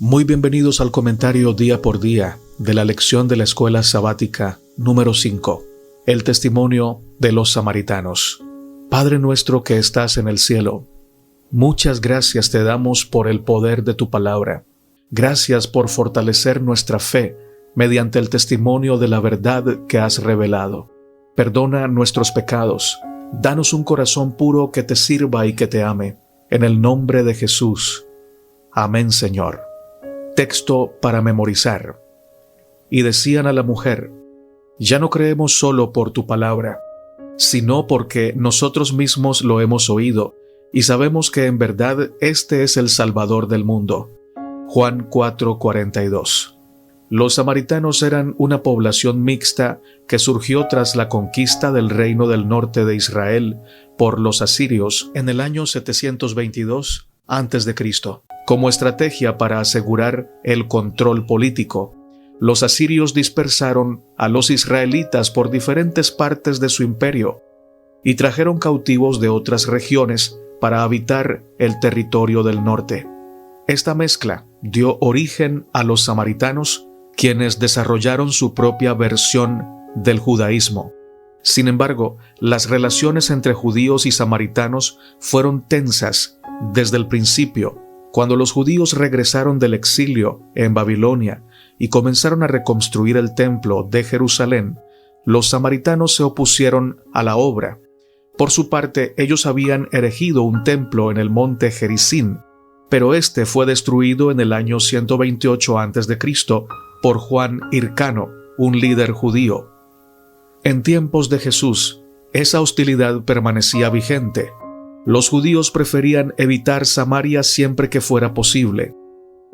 Muy bienvenidos al comentario día por día de la lección de la escuela sabática número 5, el testimonio de los samaritanos. Padre nuestro que estás en el cielo, muchas gracias te damos por el poder de tu palabra. Gracias por fortalecer nuestra fe mediante el testimonio de la verdad que has revelado. Perdona nuestros pecados. Danos un corazón puro que te sirva y que te ame. En el nombre de Jesús. Amén, Señor. Texto para memorizar. Y decían a la mujer: ya no creemos solo por tu palabra, sino porque nosotros mismos lo hemos oído y sabemos que en verdad este es el Salvador del mundo. Juan 4:42. Los samaritanos eran una población mixta que surgió tras la conquista del reino del norte de Israel por los asirios en el año 722 a.C. Como estrategia para asegurar el control político, los asirios dispersaron a los israelitas por diferentes partes de su imperio y trajeron cautivos de otras regiones para habitar el territorio del norte. Esta mezcla dio origen a los samaritanos, quienes desarrollaron su propia versión del judaísmo. Sin embargo, las relaciones entre judíos y samaritanos fueron tensas desde el principio, cuando los judíos regresaron del exilio en Babilonia y comenzaron a reconstruir el templo de Jerusalén. Los samaritanos se opusieron a la obra. Por su parte, ellos habían erigido un templo en el monte Gerizim, pero este fue destruido en el año 128 a.C. por Juan Hircano, un líder judío. En tiempos de Jesús, esa hostilidad permanecía vigente. Los judíos preferían evitar Samaria siempre que fuera posible.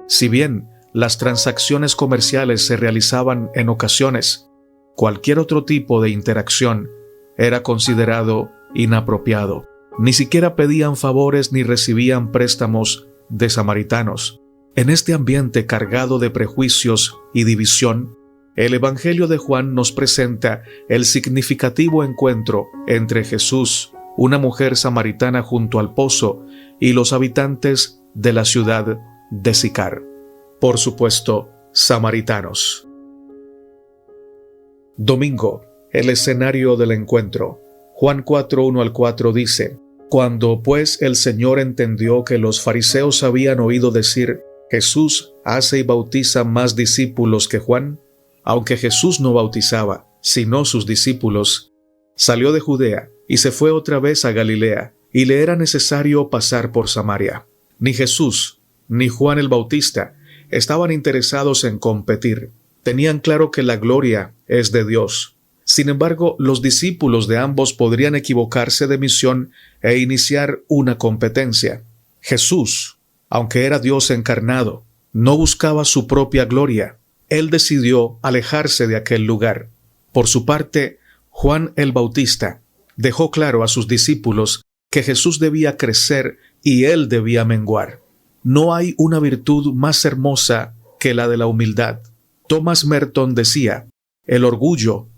Si bien las transacciones comerciales se realizaban en ocasiones, cualquier otro tipo de interacción era considerado inapropiado. Ni siquiera pedían favores ni recibían préstamos de samaritanos. En este ambiente cargado de prejuicios y división, el Evangelio de Juan nos presenta el significativo encuentro entre Jesús, una mujer samaritana junto al pozo, y los habitantes de la ciudad de Sicar. Por supuesto, samaritanos. Domingo, el escenario del encuentro. Juan 4:1-4 dice: Cuando pues el Señor entendió que los fariseos habían oído decir: Jesús hace y bautiza más discípulos que Juan, aunque Jesús no bautizaba, sino sus discípulos, salió de Judea y se fue otra vez a Galilea, y le era necesario pasar por Samaria. Ni Jesús ni Juan el Bautista estaban interesados en competir. Tenían claro que la gloria es de Dios. Sin embargo, los discípulos de ambos podrían equivocarse de misión e iniciar una competencia. Jesús, aunque era Dios encarnado, no buscaba su propia gloria. Él decidió alejarse de aquel lugar. Por su parte, Juan el Bautista dejó claro a sus discípulos que Jesús debía crecer y él debía menguar. No hay una virtud más hermosa que la de la humildad. Thomas Merton decía: el orgullo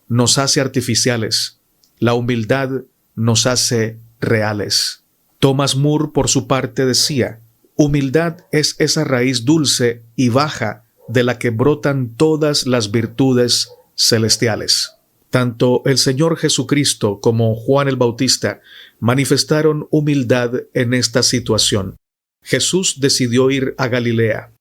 nos hace artificiales, la humildad nos hace reales. Thomas Moore, por su parte, decía: humildad es esa raíz dulce y baja de la que brotan todas las virtudes celestiales. Tanto el Señor Jesucristo como Juan el Bautista manifestaron humildad en esta situación. Jesús decidió ir a Galilea.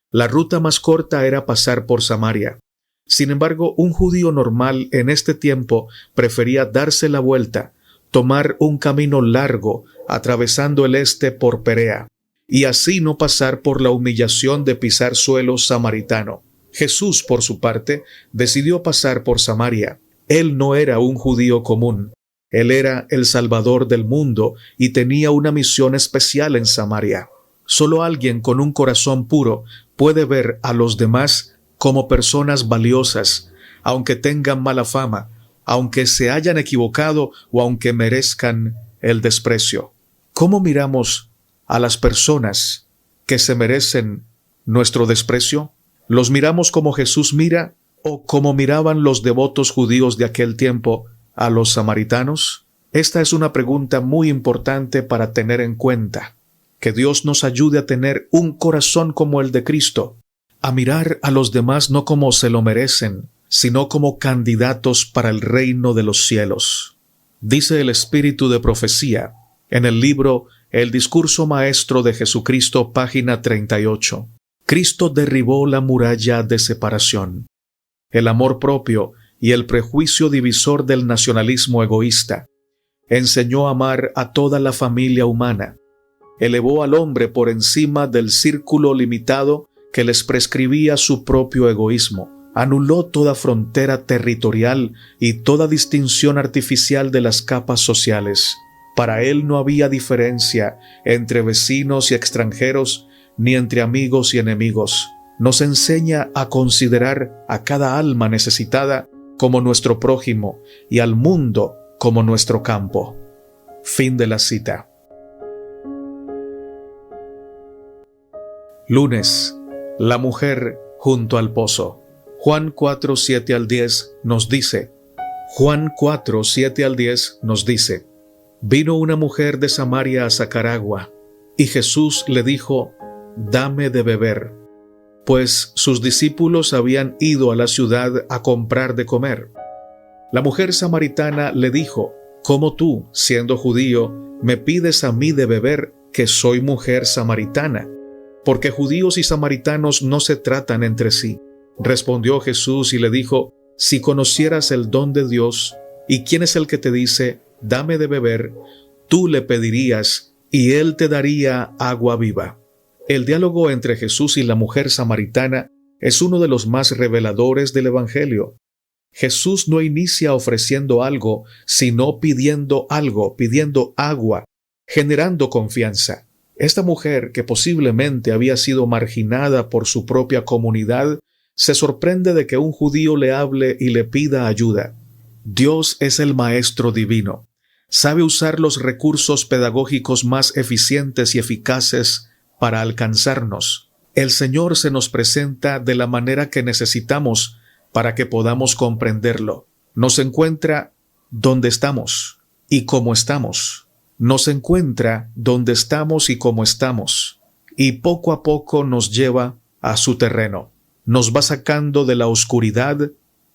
La ruta más corta era pasar por Samaria. Sin embargo, un judío normal en este tiempo prefería darse la vuelta, tomar un camino largo, atravesando el este por Perea, y así no pasar por la humillación de pisar suelo samaritano. Jesús, por su parte, decidió pasar por Samaria. Él no era un judío común. Él era el Salvador del mundo y tenía una misión especial en Samaria. Solo alguien con un corazón puro puede ver a los demás como personas valiosas, aunque tengan mala fama, aunque se hayan equivocado o aunque merezcan el desprecio. ¿Cómo miramos a las personas que se merecen nuestro desprecio? ¿Los miramos como Jesús mira o como miraban los devotos judíos de aquel tiempo a los samaritanos? Esta es una pregunta muy importante para tener en cuenta. Que Dios nos ayude a tener un corazón como el de Cristo, a mirar a los demás no como se lo merecen, sino como candidatos para el reino de los cielos. Dice el Espíritu de Profecía en el libro El Discurso Maestro de Jesucristo, página 38. Cristo derribó la muralla de separación, el amor propio y el prejuicio divisor del nacionalismo egoísta. Enseñó a amar a toda la familia humana. Elevó al hombre por encima del círculo limitado que les prescribía su propio egoísmo. Anuló toda frontera territorial y toda distinción artificial de las capas sociales. Para él no había diferencia entre vecinos y extranjeros, ni entre amigos y enemigos. Nos enseña a considerar a cada alma necesitada como nuestro prójimo y al mundo como nuestro campo. Fin de la cita. Lunes. La mujer junto al pozo. Juan 4, 7 al 10 nos dice, vino una mujer de Samaria a sacar agua, y Jesús le dijo, dame de beber, pues sus discípulos habían ido a la ciudad a comprar de comer. La mujer samaritana le dijo, ¿cómo tú, siendo judío, me pides a mí de beber, que soy mujer samaritana? Porque judíos y samaritanos no se tratan entre sí. Respondió Jesús y le dijo, si conocieras el don de Dios, y quién es el que te dice, dame de beber, tú le pedirías, y él te daría agua viva. El diálogo entre Jesús y la mujer samaritana es uno de los más reveladores del Evangelio. Jesús no inicia ofreciendo algo, sino pidiendo algo, pidiendo agua, generando confianza. Esta mujer, que posiblemente había sido marginada por su propia comunidad, se sorprende de que un judío le hable y le pida ayuda. Dios es el Maestro divino. Sabe usar los recursos pedagógicos más eficientes y eficaces para alcanzarnos. El Señor se nos presenta de la manera que necesitamos para que podamos comprenderlo. Nos encuentra donde estamos y cómo estamos. Nos encuentra donde estamos y cómo estamos. Y poco a poco nos lleva a su terreno. Nos va sacando de la oscuridad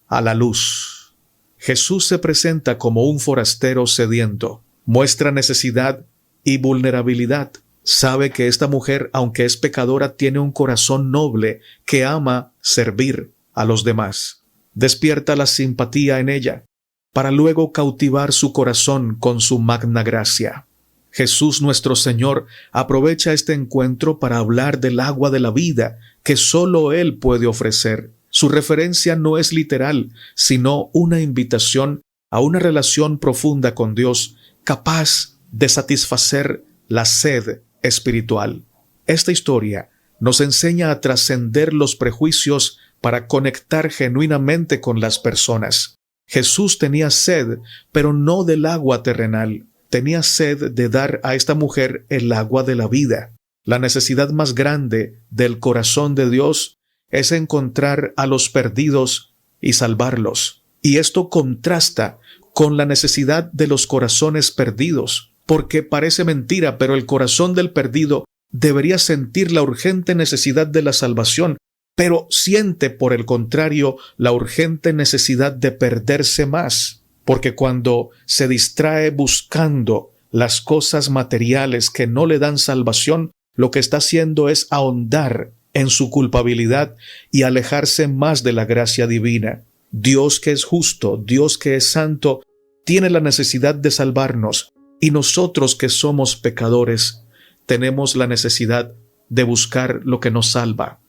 a la luz. Jesús se presenta como un forastero sediento. Muestra necesidad y vulnerabilidad. Sabe que esta mujer, aunque es pecadora, tiene un corazón noble que ama servir a los demás. Despierta la simpatía en ella, para luego cautivar su corazón con su magna gracia. Jesús nuestro Señor aprovecha este encuentro para hablar del agua de la vida que solo Él puede ofrecer. Su referencia no es literal, sino una invitación a una relación profunda con Dios, capaz de satisfacer la sed espiritual. Esta historia nos enseña a trascender los prejuicios para conectar genuinamente con las personas. Jesús tenía sed, pero no del agua terrenal. Tenía sed de dar a esta mujer el agua de la vida. La necesidad más grande del corazón de Dios es encontrar a los perdidos y salvarlos. Y esto contrasta con la necesidad de los corazones perdidos, porque parece mentira, pero el corazón del perdido debería sentir la urgente necesidad de la salvación, pero siente, por el contrario, la urgente necesidad de perderse más. Porque cuando se distrae buscando las cosas materiales que no le dan salvación, lo que está haciendo es ahondar en su culpabilidad y alejarse más de la gracia divina. Dios, que es justo, Dios que es santo, tiene la necesidad de salvarnos, y nosotros, que somos pecadores, tenemos la necesidad de buscar lo que nos salva.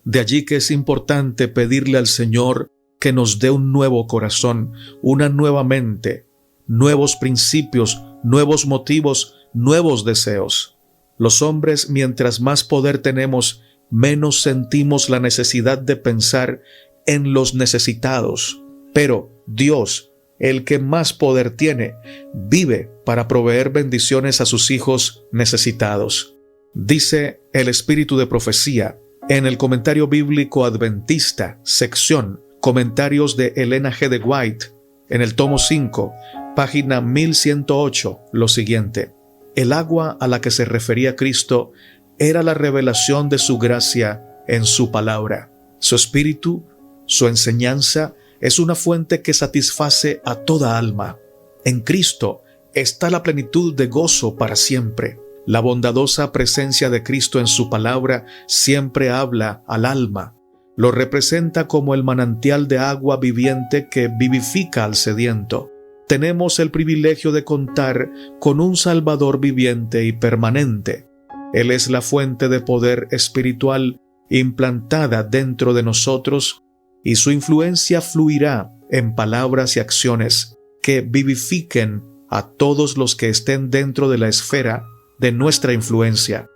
De allí que es importante pedirle al Señor que nos dé un nuevo corazón, una nueva mente, nuevos principios, nuevos motivos, nuevos deseos. Los hombres, mientras más poder tenemos, menos sentimos la necesidad de pensar en los necesitados. Pero Dios, el que más poder tiene, vive para proveer bendiciones a sus hijos necesitados. Dice el Espíritu de Profecía en el Comentario Bíblico Adventista, sección Comentarios de Elena G. de White, en el tomo 5, página 1108, lo siguiente. El agua a la que se refería Cristo era la revelación de su gracia en su palabra. Su espíritu, su enseñanza, es una fuente que satisface a toda alma. En Cristo está la plenitud de gozo para siempre. La bondadosa presencia de Cristo en su palabra siempre habla al alma. Lo representa como el manantial de agua viviente que vivifica al sediento. Tenemos el privilegio de contar con un Salvador viviente y permanente. Él es la fuente de poder espiritual implantada dentro de nosotros y su influencia fluirá en palabras y acciones que vivifiquen a todos los que estén dentro de la esfera de nuestra influencia,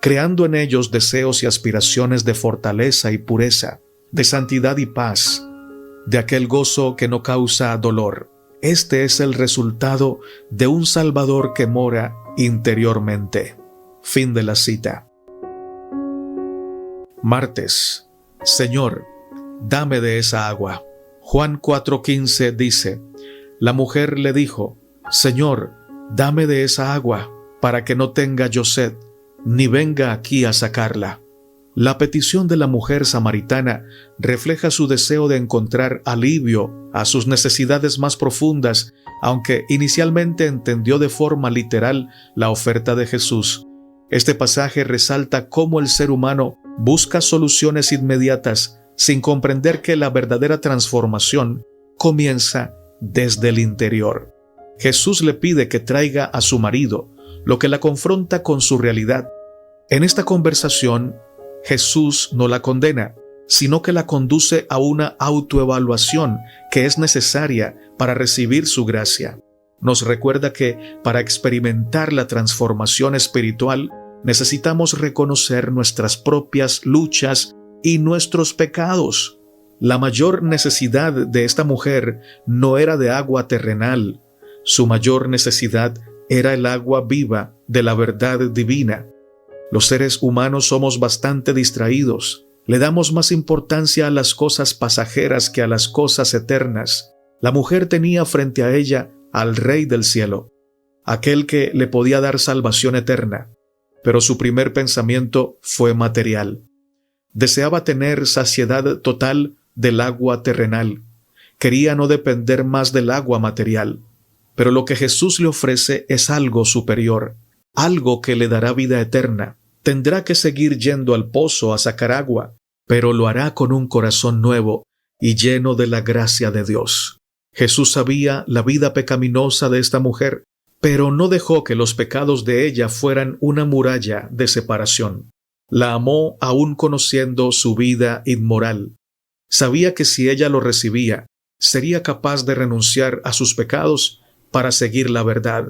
creando en ellos deseos y aspiraciones de fortaleza y pureza, de santidad y paz, de aquel gozo que no causa dolor. Este es el resultado de un Salvador que mora interiormente. Fin de la cita. Martes. Señor, dame de esa agua. Juan 4:15 dice: la mujer le dijo: Señor, dame de esa agua, para que no tenga yo sed, ni venga aquí a sacarla. La petición de la mujer samaritana refleja su deseo de encontrar alivio a sus necesidades más profundas, aunque inicialmente entendió de forma literal la oferta de Jesús. Este pasaje resalta cómo el ser humano busca soluciones inmediatas sin comprender que la verdadera transformación comienza desde el interior. Jesús le pide que traiga a su marido, lo que la confronta con su realidad. En esta conversación, Jesús no la condena, sino que la conduce a una autoevaluación que es necesaria para recibir su gracia. Nos recuerda que para experimentar la transformación espiritual necesitamos reconocer nuestras propias luchas y nuestros pecados. La mayor necesidad de esta mujer no era de agua terrenal. Su mayor necesidad era el agua viva de la verdad divina. Los seres humanos somos bastante distraídos. Le damos más importancia a las cosas pasajeras que a las cosas eternas. La mujer tenía frente a ella al Rey del cielo, aquel que le podía dar salvación eterna, pero su primer pensamiento fue material. Deseaba tener saciedad total del agua terrenal. Quería no depender más del agua material. Pero lo que Jesús le ofrece es algo superior, algo que le dará vida eterna. Tendrá que seguir yendo al pozo a sacar agua, pero lo hará con un corazón nuevo y lleno de la gracia de Dios. Jesús sabía la vida pecaminosa de esta mujer, pero no dejó que los pecados de ella fueran una muralla de separación. La amó aún conociendo su vida inmoral. Sabía que si ella lo recibía, sería capaz de renunciar a sus pecados para seguir la verdad.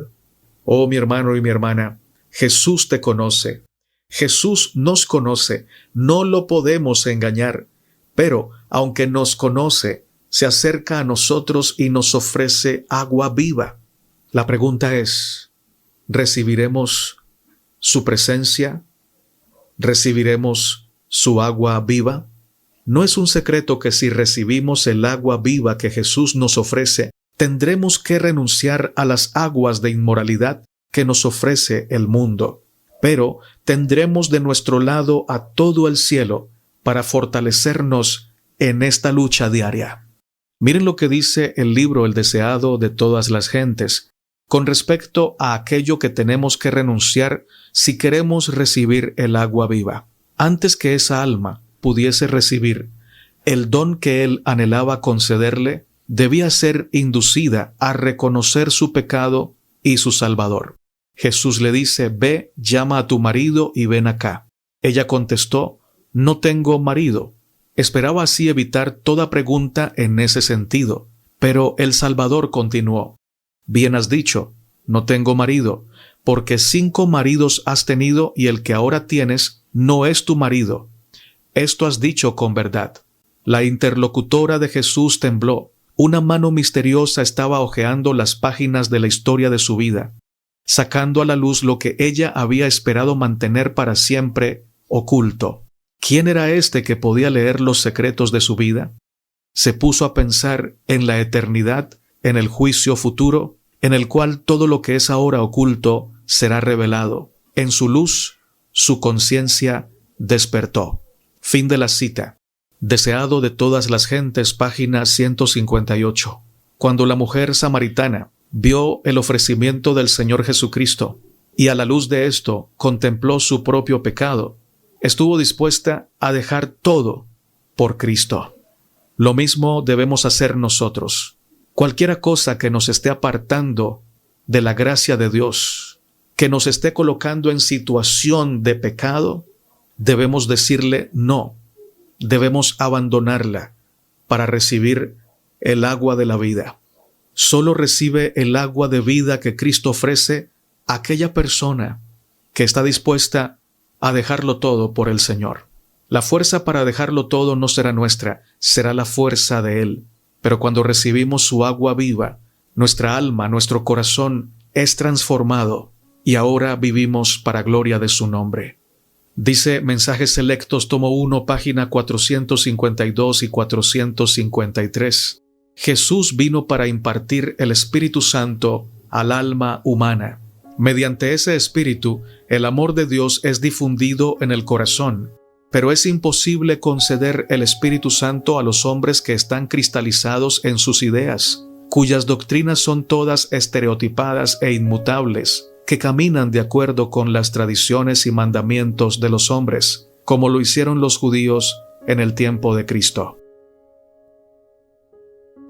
Oh, mi hermano y mi hermana, Jesús te conoce. Jesús nos conoce, no lo podemos engañar, pero aunque nos conoce, se acerca a nosotros y nos ofrece agua viva. La pregunta es, ¿recibiremos su presencia? ¿Recibiremos su agua viva? No es un secreto que si recibimos el agua viva que Jesús nos ofrece, tendremos que renunciar a las aguas de inmoralidad que nos ofrece el mundo. Pero tendremos de nuestro lado a todo el cielo para fortalecernos en esta lucha diaria. Miren lo que dice el libro El deseado de todas las gentes, con respecto a aquello que tenemos que renunciar si queremos recibir el agua viva. Antes que esa alma pudiese recibir el don que él anhelaba concederle, debía ser inducida a reconocer su pecado y su Salvador. Jesús le dice: ve, llama a tu marido y ven acá. Ella contestó: no tengo marido. Esperaba así evitar toda pregunta en ese sentido, pero el Salvador continuó: bien has dicho, no tengo marido, porque 5 maridos has tenido y el que ahora tienes no es tu marido. Esto has dicho con verdad. La interlocutora de Jesús tembló. Una mano misteriosa estaba hojeando las páginas de la historia de su vida, sacando a la luz lo que ella había esperado mantener para siempre oculto. ¿Quién era este que podía leer los secretos de su vida? Se puso a pensar en la eternidad, en el juicio futuro, en el cual todo lo que es ahora oculto será revelado. En su luz, su conciencia despertó. Fin de la cita. Deseado de todas las gentes, página 158. Cuando la mujer samaritana vio el ofrecimiento del Señor Jesucristo y a la luz de esto contempló su propio pecado, estuvo dispuesta a dejar todo por Cristo. Lo mismo debemos hacer nosotros. Cualquiera cosa que nos esté apartando de la gracia de Dios, que nos esté colocando en situación de pecado, debemos decirle no. Debemos abandonarla para recibir el agua de la vida. Solo recibe el agua de vida que Cristo ofrece aquella persona que está dispuesta a dejarlo todo por el Señor. La fuerza para dejarlo todo no será nuestra, será la fuerza de Él. Pero cuando recibimos su agua viva, nuestra alma, nuestro corazón es transformado y ahora vivimos para gloria de su nombre. Dice Mensajes Selectos, tomo 1, página 452 y 453. Jesús vino para impartir el Espíritu Santo al alma humana. Mediante ese Espíritu, el amor de Dios es difundido en el corazón, pero es imposible conceder el Espíritu Santo a los hombres que están cristalizados en sus ideas, cuyas doctrinas son todas estereotipadas e inmutables, que caminan de acuerdo con las tradiciones y mandamientos de los hombres, como lo hicieron los judíos en el tiempo de Cristo.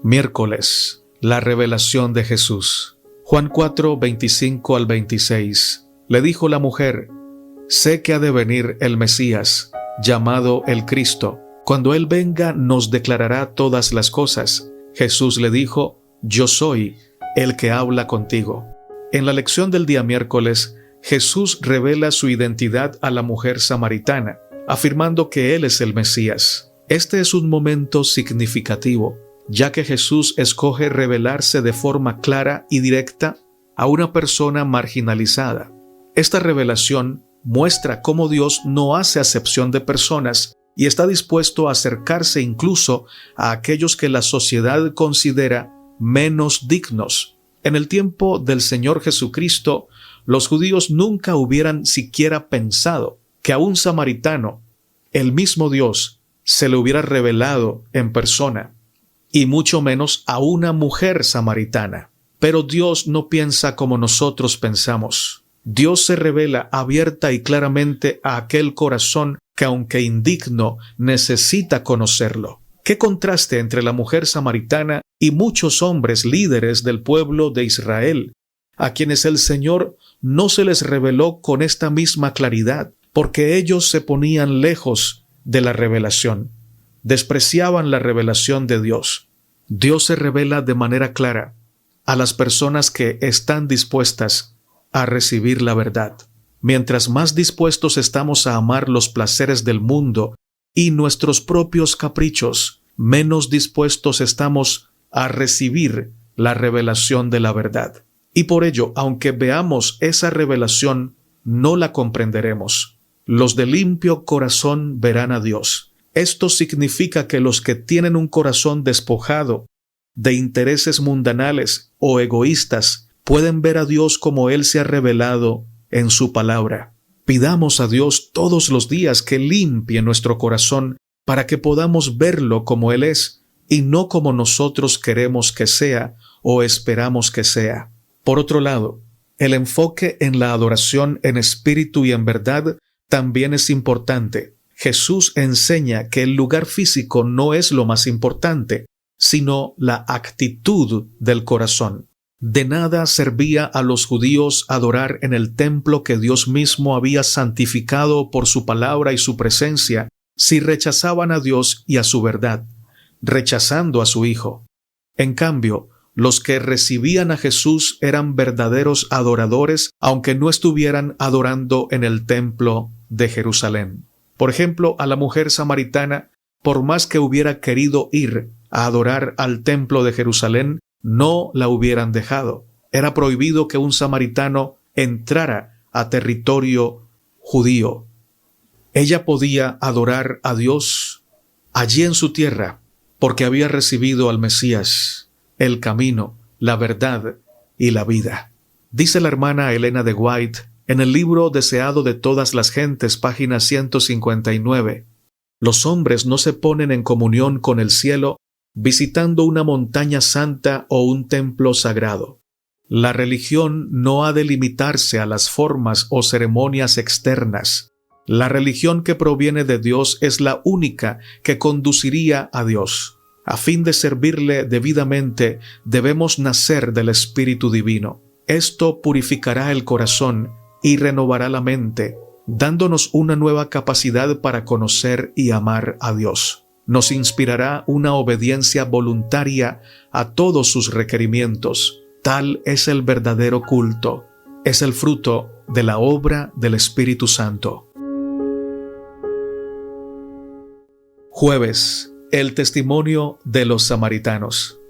Miércoles, la revelación de Jesús. Juan 4, 25 al 26. Le dijo la mujer: sé que ha de venir el Mesías, llamado el Cristo. Cuando Él venga, nos declarará todas las cosas. Jesús le dijo: yo soy el que habla contigo. En la lección del día miércoles, Jesús revela su identidad a la mujer samaritana, afirmando que Él es el Mesías. Este es un momento significativo, ya que Jesús escoge revelarse de forma clara y directa a una persona marginalizada. Esta revelación muestra cómo Dios no hace acepción de personas y está dispuesto a acercarse incluso a aquellos que la sociedad considera menos dignos. En el tiempo del Señor Jesucristo, los judíos nunca hubieran siquiera pensado que a un samaritano, el mismo Dios, se le hubiera revelado en persona, y mucho menos a una mujer samaritana. Pero Dios no piensa como nosotros pensamos. Dios se revela abierta y claramente a aquel corazón que, aunque indigno, necesita conocerlo. ¿Qué contraste entre la mujer samaritana y muchos hombres líderes del pueblo de Israel, a quienes el Señor no se les reveló con esta misma claridad, porque ellos se ponían lejos de la revelación, despreciaban la revelación de Dios. Dios se revela de manera clara a las personas que están dispuestas a recibir la verdad. Mientras más dispuestos estamos a amar los placeres del mundo y nuestros propios caprichos, menos dispuestos estamos a recibir la revelación de la verdad. Y por ello, aunque veamos esa revelación, no la comprenderemos. Los de limpio corazón verán a Dios. Esto significa que los que tienen un corazón despojado de intereses mundanales o egoístas pueden ver a Dios como Él se ha revelado en su palabra. Pidamos a Dios todos los días que limpie nuestro corazón para que podamos verlo como Él es y no como nosotros queremos que sea o esperamos que sea. Por otro lado, el enfoque en la adoración en espíritu y en verdad también es importante. Jesús enseña que el lugar físico no es lo más importante, sino la actitud del corazón. De nada servía a los judíos adorar en el templo que Dios mismo había santificado por su palabra y su presencia, si rechazaban a Dios y a su verdad, rechazando a su Hijo. En cambio, los que recibían a Jesús eran verdaderos adoradores, aunque no estuvieran adorando en el templo de Jerusalén. Por ejemplo, a la mujer samaritana, por más que hubiera querido ir a adorar al templo de Jerusalén, no la hubieran dejado. Era prohibido que un samaritano entrara a territorio judío. Ella podía adorar a Dios allí en su tierra, porque había recibido al Mesías, el camino, la verdad y la vida. Dice la hermana Elena de White en el libro Deseado de todas las gentes, página 159, los hombres no se ponen en comunión con el cielo visitando una montaña santa o un templo sagrado. La religión no ha de limitarse a las formas o ceremonias externas. La religión que proviene de Dios es la única que conduciría a Dios. A fin de servirle debidamente, debemos nacer del Espíritu Divino. Esto purificará el corazón y renovará la mente, dándonos una nueva capacidad para conocer y amar a Dios. Nos inspirará una obediencia voluntaria a todos sus requerimientos. Tal es el verdadero culto. Es el fruto de la obra del Espíritu Santo. Jueves, el testimonio de los samaritanos.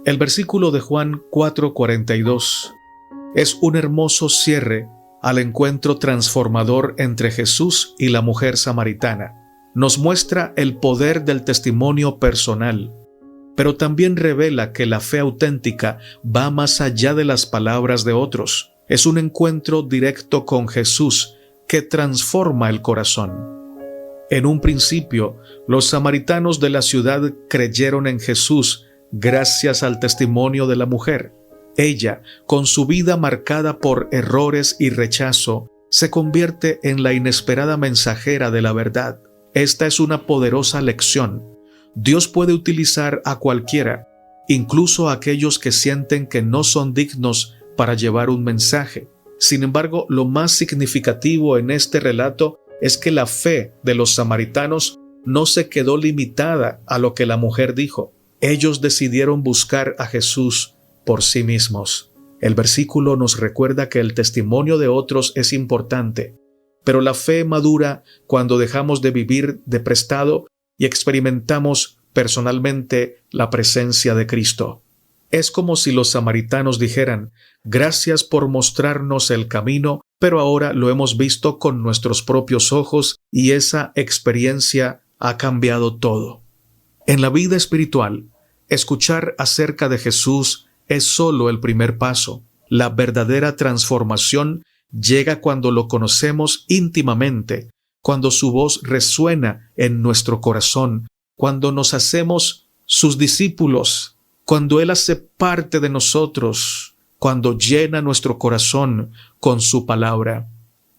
El versículo de Juan 4:42 es un hermoso cierre al encuentro transformador entre Jesús y la mujer samaritana. Nos muestra el poder del testimonio personal, pero también revela que la fe auténtica va más allá de las palabras de otros. Es un encuentro directo con Jesús que transforma el corazón. En un principio, los samaritanos de la ciudad creyeron en Jesús gracias al testimonio de la mujer. Ella, con su vida marcada por errores y rechazo, se convierte en la inesperada mensajera de la verdad. Esta es una poderosa lección. Dios puede utilizar a cualquiera, incluso a aquellos que sienten que no son dignos para llevar un mensaje. Sin embargo, lo más significativo en este relato es que la fe de los samaritanos no se quedó limitada a lo que la mujer dijo. Ellos decidieron buscar a Jesús por sí mismos. El versículo nos recuerda que el testimonio de otros es importante, pero la fe madura cuando dejamos de vivir de prestado y experimentamos personalmente la presencia de Cristo. Es como si los samaritanos dijeran: gracias por mostrarnos el camino, pero ahora lo hemos visto con nuestros propios ojos y esa experiencia ha cambiado todo. En la vida espiritual, escuchar acerca de Jesús es solo el primer paso. La verdadera transformación llega cuando lo conocemos íntimamente, cuando su voz resuena en nuestro corazón, cuando nos hacemos sus discípulos, cuando Él hace parte de nosotros, cuando llena nuestro corazón con su palabra.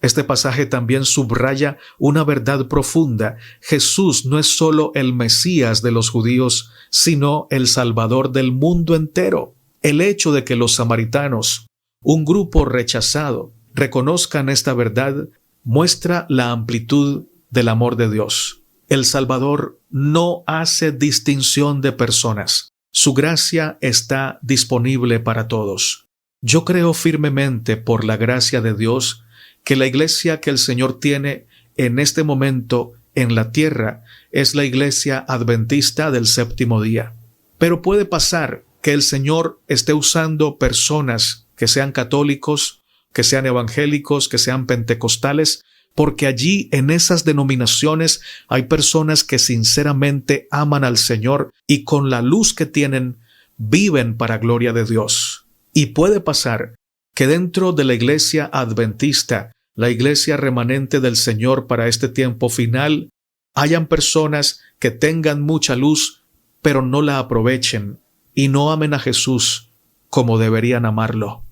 Este pasaje también subraya una verdad profunda. Jesús no es solo el Mesías de los judíos, sino el Salvador del mundo entero. El hecho de que los samaritanos, un grupo rechazado, reconozcan esta verdad muestra la amplitud del amor de Dios. El Salvador no hace distinción de personas. Su gracia está disponible para todos. Yo creo firmemente, por la gracia de Dios, que la iglesia que el Señor tiene en este momento en la tierra es la iglesia adventista del séptimo día. Pero puede pasar que el Señor esté usando personas que sean católicos, que sean evangélicos, que sean pentecostales, porque allí en esas denominaciones hay personas que sinceramente aman al Señor y con la luz que tienen viven para gloria de Dios. Y puede pasar que dentro de la iglesia adventista, la iglesia remanente del Señor para este tiempo final, hayan personas que tengan mucha luz, pero no la aprovechen y no amen a Jesús como deberían amarlo.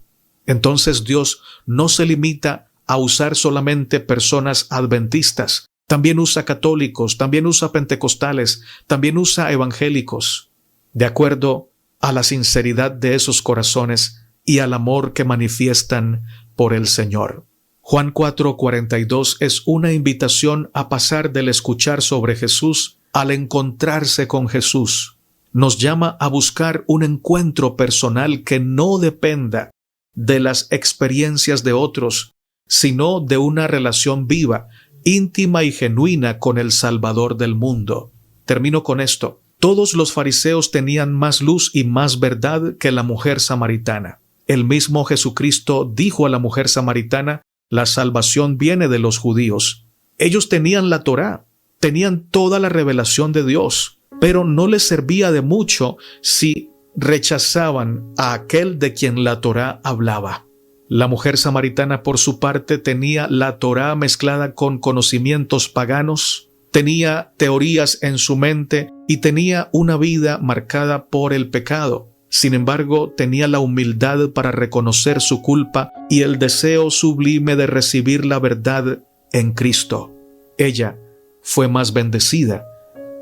Entonces Dios no se limita a usar solamente personas adventistas. También usa católicos, también usa pentecostales, también usa evangélicos, de acuerdo a la sinceridad de esos corazones y al amor que manifiestan por el Señor. Juan 4:42 es una invitación a pasar del escuchar sobre Jesús al encontrarse con Jesús. Nos llama a buscar un encuentro personal que no dependa de las experiencias de otros, sino de una relación viva, íntima y genuina con el Salvador del mundo. Termino con esto. Todos los fariseos tenían más luz y más verdad que la mujer samaritana. El mismo Jesucristo dijo a la mujer samaritana: la salvación viene de los judíos. Ellos tenían la Torá, tenían toda la revelación de Dios, pero no les servía de mucho si rechazaban a aquel de quien la Torá hablaba. La mujer samaritana, por su parte, tenía la Torá mezclada con conocimientos paganos, tenía teorías en su mente y tenía una vida marcada por el pecado. Sin embargo, tenía la humildad para reconocer su culpa y el deseo sublime de recibir la verdad en Cristo. Ella fue más bendecida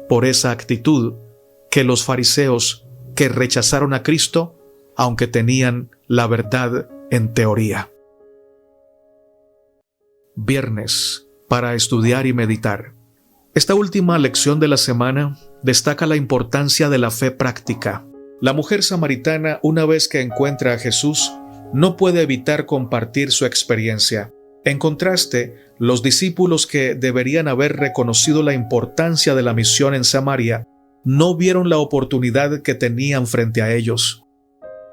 por esa actitud que los fariseos que rechazaron a Cristo, aunque tenían la verdad en teoría. Viernes, para estudiar y meditar. Esta última lección de la semana destaca la importancia de la fe práctica. La mujer samaritana, una vez que encuentra a Jesús, no puede evitar compartir su experiencia. En contraste, los discípulos que deberían haber reconocido la importancia de la misión en Samaria, no vieron la oportunidad que tenían frente a ellos.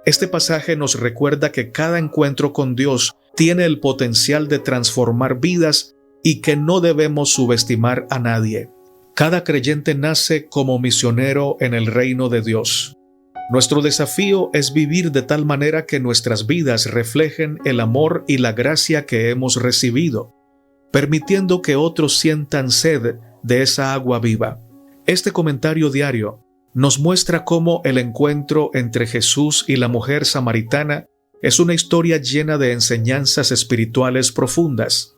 Este pasaje nos recuerda que cada encuentro con Dios tiene el potencial de transformar vidas y que no debemos subestimar a nadie. Cada creyente nace como misionero en el reino de Dios. Nuestro desafío es vivir de tal manera que nuestras vidas reflejen el amor y la gracia que hemos recibido, permitiendo que otros sientan sed de esa agua viva. Este comentario diario nos muestra cómo el encuentro entre Jesús y la mujer samaritana es una historia llena de enseñanzas espirituales profundas.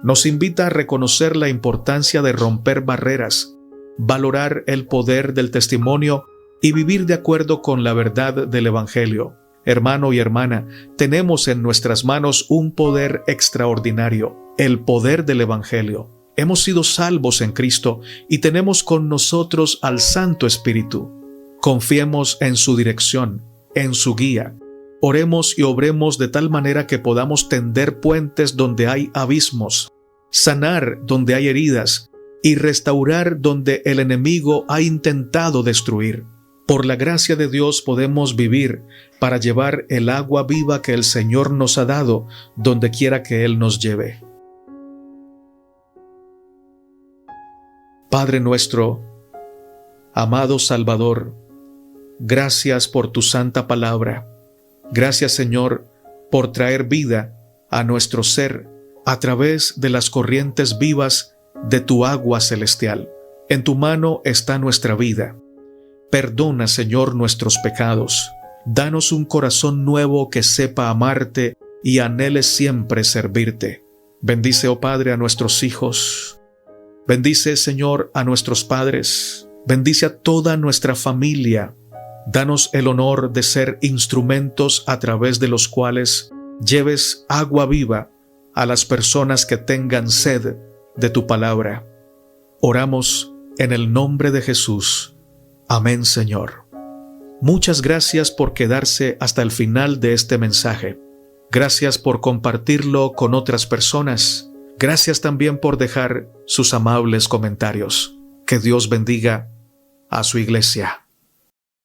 Nos invita a reconocer la importancia de romper barreras, valorar el poder del testimonio y vivir de acuerdo con la verdad del Evangelio. Hermano y hermana, tenemos en nuestras manos un poder extraordinario, el poder del Evangelio. Hemos sido salvos en Cristo y tenemos con nosotros al Santo Espíritu. Confiemos en su dirección, en su guía. Oremos y obremos de tal manera que podamos tender puentes donde hay abismos, sanar donde hay heridas y restaurar donde el enemigo ha intentado destruir. Por la gracia de Dios podemos vivir para llevar el agua viva que el Señor nos ha dado donde quiera que Él nos lleve. Padre nuestro, amado Salvador, gracias por tu santa palabra. Gracias, Señor, por traer vida a nuestro ser a través de las corrientes vivas de tu agua celestial. En tu mano está nuestra vida. Perdona, Señor, nuestros pecados. Danos un corazón nuevo que sepa amarte y anhele siempre servirte. Bendice, oh Padre, a nuestros hijos. Bendice, Señor, a nuestros padres. Bendice a toda nuestra familia. Danos el honor de ser instrumentos a través de los cuales lleves agua viva a las personas que tengan sed de tu palabra. Oramos en el nombre de Jesús. Amén, Señor. Muchas gracias por quedarse hasta el final de este mensaje. Gracias por compartirlo con otras personas. Gracias también por dejar sus amables comentarios. Que Dios bendiga a su iglesia.